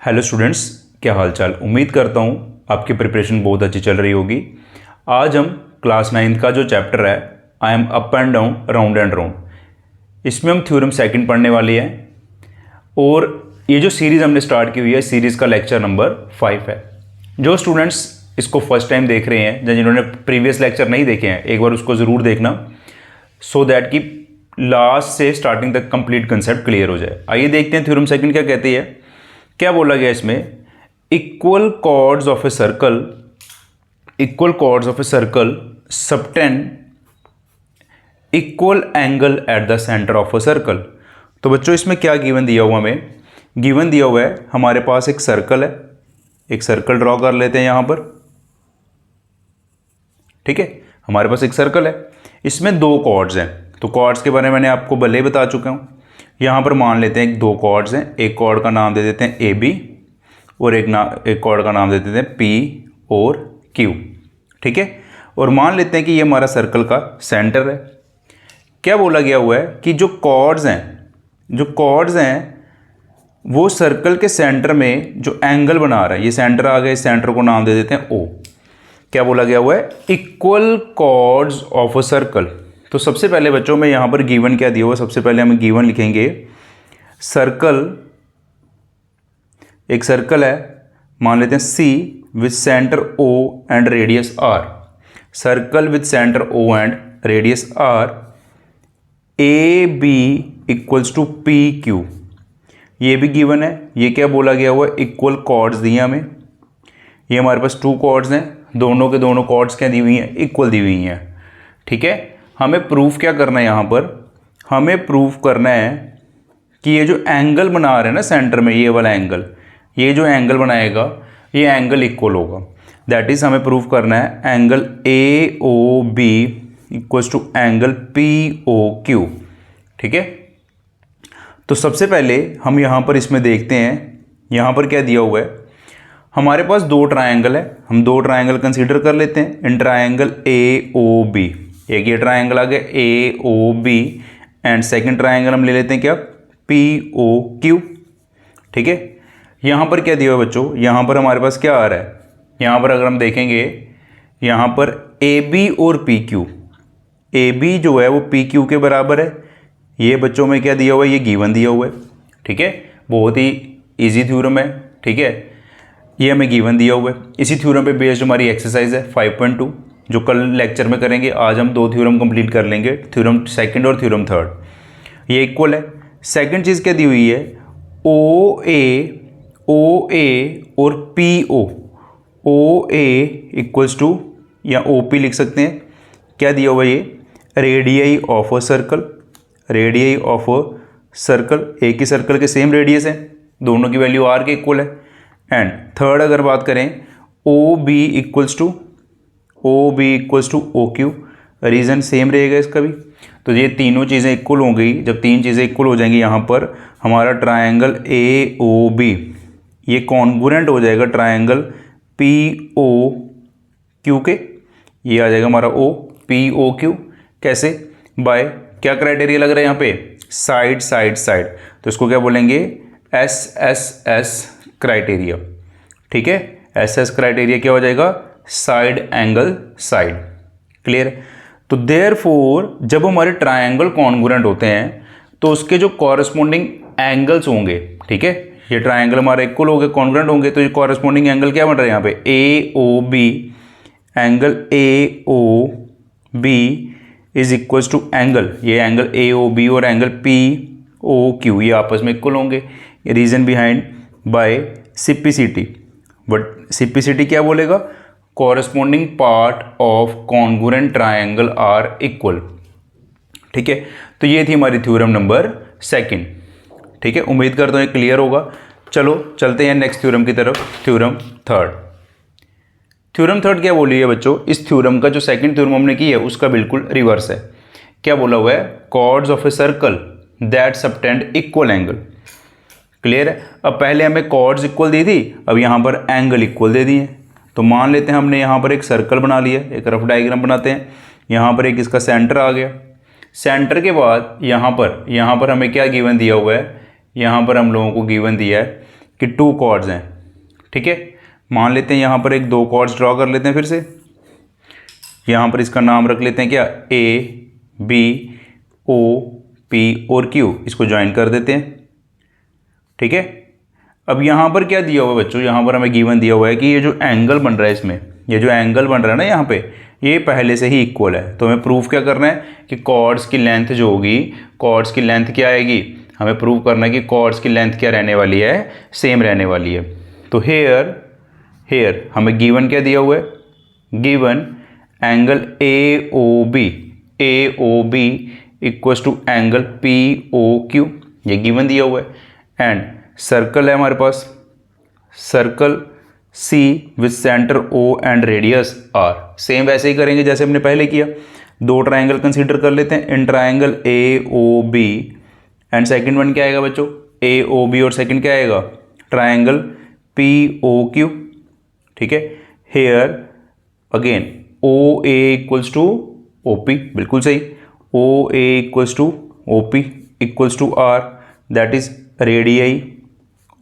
Hello students, क्या हाल चाल। उम्मीद करता हूँ आपकी प्रिपरेशन बहुत अच्छी चल रही होगी। आज हम क्लास 9th का जो चैप्टर है I am up and down round and round, इसमें हम थ्योरम सेकंड पढ़ने वाले हैं। और ये जो सीरीज़ हमने स्टार्ट की हुई है, सीरीज़ का लेक्चर नंबर 5 है। जो स्टूडेंट्स इसको फर्स्ट टाइम देख रहे हैं या जिन्होंने प्रीवियस लेक्चर नहीं देखे हैं, एक बार उसको ज़रूर देखना सो दैट कि लास्ट से स्टार्टिंग तक कंप्लीट कंसेप्ट क्लियर हो जाए। आइए देखते हैं थ्योरम सेकंड क्या कहती है। क्या बोला गया इसमें, equal chords of a circle subtend equal angle at the centre of a circle. तो बच्चों इसमें क्या गिवन दिया हुआ, हमें गिवन दिया हुआ है हमारे पास एक सर्कल है। एक सर्कल ड्रॉ कर लेते हैं यहां पर, ठीक है। हमारे पास एक सर्कल है, इसमें दो कॉर्ड्स हैं। तो कॉर्ड्स के बारे में मैंने आपको भले ही बता चुका हूं। यहाँ पर मान लेते हैं दो कॉर्ड्स हैं, एक कॉर्ड का नाम दे देते हैं ए बी और एक कॉर्ड का नाम दे देते हैं पी और क्यू, ठीक है। और मान लेते हैं कि ये हमारा सर्कल का सेंटर है। क्या बोला गया हुआ है कि जो कॉर्ड्स हैं वो सर्कल के सेंटर में जो एंगल बना रहा है, ये सेंटर आ गया, इस सेंटर को नाम दे देते हैं ओ। क्या बोला गया हुआ है, equal chords of a circle. तो सबसे पहले बच्चों में यहाँ पर गिवन क्या दिया हुआ है, सबसे पहले हम गिवन लिखेंगे सर्कल। एक सर्कल है, मान लेते हैं C with centre O and radius R. Circle with centre O and radius R, A B equals to P Q. ये भी गिवन है। ये क्या बोला गया हुआ है, इक्वल कॉर्ड्स दिए हमें। ये हमारे पास टू कॉर्ड्स हैं, दोनों के दोनों कॉर्ड्स क्या दी हुई हैं, इक्वल दी हुई हैं, ठीक है। हमें प्रूफ क्या करना है, यहाँ पर हमें प्रूफ करना है कि ये जो एंगल बना रहे हैं ना सेंटर में, ये वाला एंगल, ये जो एंगल बनाएगा ये एंगल इक्वल होगा। दैट इज हमें प्रूफ करना है angle A O B equals to angle P O Q, ठीक है। तो सबसे पहले हम यहाँ पर इसमें देखते हैं, यहाँ पर क्या दिया हुआ है। हमारे पास दो ट्रायंगल है, हम दो ट्रायंगल कंसीडर कर लेते हैं in triangle A O B. एक ये ट्रायंगल आ गया A O B and second triangle हम ले लेते हैं क्या, पी ओ क्यू, ठीक है। यहाँ पर क्या दिया हुआ बच्चों, यहाँ पर हमारे पास क्या आ रहा है, यहाँ पर अगर हम देखेंगे यहाँ पर ए बी और पी क्यू, ए बी जो है वो पी क्यू के बराबर है। ये बच्चों में क्या दिया हुआ है, ये गिवन दिया हुआ है, ठीक है। बहुत ही ईजी थ्योरम है, ठीक है। ये हमें गिवन दिया हुआ है। इसी थ्योरम पे बेस्ड हमारी एक्सरसाइज है 5.2 जो कल लेक्चर में करेंगे। आज हम दो थ्योरम कंप्लीट कर लेंगे, थ्योरम सेकंड और थ्योरम थर्ड। ये इक्वल है। सेकंड चीज़ क्या दी हुई है, ओ ए और P O A equals to, या ओ पी लिख सकते हैं। क्या दिया हुआ है, ये radii of a circle. Radii of a circle, एक ही सर्कल के सेम रेडियस है, दोनों की वैल्यू आर के इक्वल है। एंड थर्ड अगर बात करें, O B equals to O Q, reason same रहेगा इसका भी। तो ये तीनों चीज़ें इक्वल हो गई। जब तीन चीज़ें इक्वल हो जाएंगी, यहाँ पर हमारा ट्रायंगल ए ओ बी ये कॉन्ग्रुएंट हो जाएगा ट्रायंगल पी ओ क्यू के। ये आ जाएगा हमारा ओ पी ओ क्यू। कैसे, बाय क्या क्राइटेरिया लग रहा है यहाँ पे, साइड साइड साइड। तो इसको क्या बोलेंगे, एस एस एस क्राइटेरिया, ठीक है। एस एस क्राइटेरिया क्या हो जाएगा, साइड एंगल साइड, क्लियर। तो देयरफॉर जब हमारे ट्रायंगल कॉन्ग्रुएंट होते हैं तो उसके जो कॉरस्पॉन्डिंग एंगल्स होंगे, ठीक है, ये ट्रायंगल हमारे इक्वल हो गए, कॉन्ग्रुएंट होंगे, तो ये कॉरस्पॉन्डिंग एंगल क्या बन रहा है यहाँ पे, A O B. Angle A O B is equals to angle, ये एंगल ए ओ बी और एंगल पी ओ क्यू ये आपस में इक्वल होंगे। Reason behind by CPCT. But CPCT क्या बोलेगा, corresponding part of congruent triangle are equal, ठीक है। तो ये थी हमारी थ्योरम नंबर सेकंड, ठीक है। उम्मीद करता हूँ ये क्लियर होगा। चलो चलते हैं नेक्स्ट थ्योरम की तरफ, थ्योरम थर्ड। थ्योरम थर्ड क्या बोली है बच्चों, इस थ्योरम का जो सेकंड थ्योरम हमने की है उसका बिल्कुल रिवर्स है। क्या बोला हुआ है, chords of a circle that subtend equal angle, clear है। अब पहले हमें कॉर्ड्स इक्वल दी थी, अब यहाँ पर एंगल इक्वल दे दिए। तो मान लेते हैं हमने यहाँ पर एक सर्कल बना लिया, एक रफ डायग्राम बनाते हैं। यहाँ पर एक इसका सेंटर आ गया। सेंटर के बाद यहाँ पर हमें क्या गिवन दिया हुआ है, यहाँ पर हम लोगों को गिवन दिया है कि 2 कॉर्ड्स हैं, ठीक है। मान लेते हैं यहाँ पर एक 2 कॉर्ड्स ड्रॉ कर लेते हैं फिर से। यहाँ पर इसका नाम रख लेते हैं क्या, ए बी ओ पी और क्यू, इसको ज्वाइन कर देते हैं, ठीक है। अब यहाँ पर क्या दिया हुआ है बच्चों, यहाँ पर हमें गिवन दिया हुआ है कि ये जो एंगल बन रहा है इसमें, ये जो एंगल बन रहा है ना यहाँ पे, ये पहले से ही इक्वल है। तो हमें प्रूफ क्या करना है कि कॉर्ड्स की लेंथ जो होगी, कॉर्ड्स की लेंथ क्या आएगी, हमें प्रूव करना है कि कॉर्ड्स की लेंथ क्या रहने वाली है, सेम रहने वाली है। तो हेयर हमें गिवन क्या दिया हुआ है, given angle A O B equals to angle P O Q, ये गिवन दिया हुआ है। एंड सर्कल है हमारे पास, circle C with centre O and radius R, same वैसे ही करेंगे जैसे हमने पहले किया। 2 ट्राइंगल कंसीडर कर लेते हैं, in triangle A O B and second one क्या आएगा बच्चों, ए ओ बी, और सेकेंड क्या आएगा, ट्राइंगल पी ओ क्यू, ठीक है। Here again O A equals to O P, बिल्कुल सही, O A equals to O P equals to R, that is radii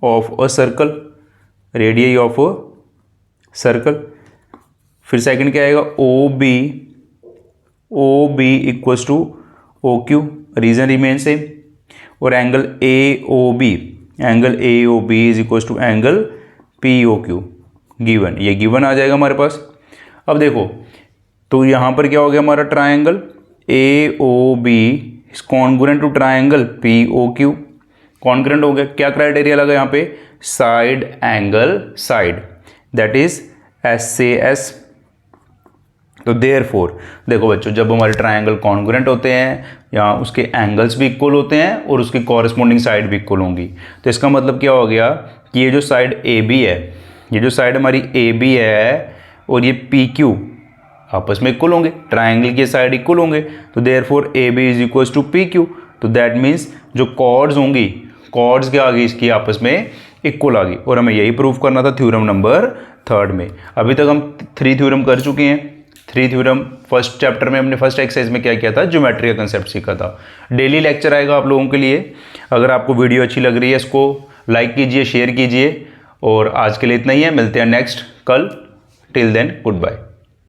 of a circle, radii of a circle. फिर second क्या आएगा, O B equals to O Q, reason remain same. और angle A O B is equals to angle P O Q, given, ये given आ जाएगा हमारे पास। अब देखो तो यहाँ पर क्या हो गया, हमारा triangle A O B is congruent to triangle P O Q, congruent हो गया। क्या क्राइटेरिया लगा यहाँ पे, side angle side, that is SAS। तो देयरफॉर देखो बच्चों, जब हमारे ट्राइंगल कॉन्ग्रुएंट होते हैं या उसके एंगल्स भी इक्वल होते हैं और उसकी कॉरेस्पॉन्डिंग साइड भी इक्वल होंगी, तो इसका मतलब क्या हो गया कि ये जो साइड AB है, ये जो साइड हमारी AB है और ये PQ आपस में इक्वल होंगे, ट्राइंगल के साइड इक्वल होंगे। तो therefore AB is equals to PQ, तो दैट मीन्स जो कॉर्ड्स होंगी, कॉर्ड्स क्या आ गई इसकी आपस में इक्वल आ गई। और हमें यही प्रूव करना था थ्योरम नंबर 3 में। अभी तक हम 3 थ्योरम कर चुके हैं। 3 थ्योरम फर्स्ट चैप्टर में हमने फर्स्ट एक्सरसाइज में क्या किया था, ज्योमेट्री का कंसेप्ट सीखा था। डेली लेक्चर आएगा आप लोगों के लिए। अगर आपको वीडियो अच्छी लग रही है इसको लाइक कीजिए, शेयर कीजिए। और आज के लिए इतना ही है, मिलते हैं नेक्स्ट कल। Till then good bye.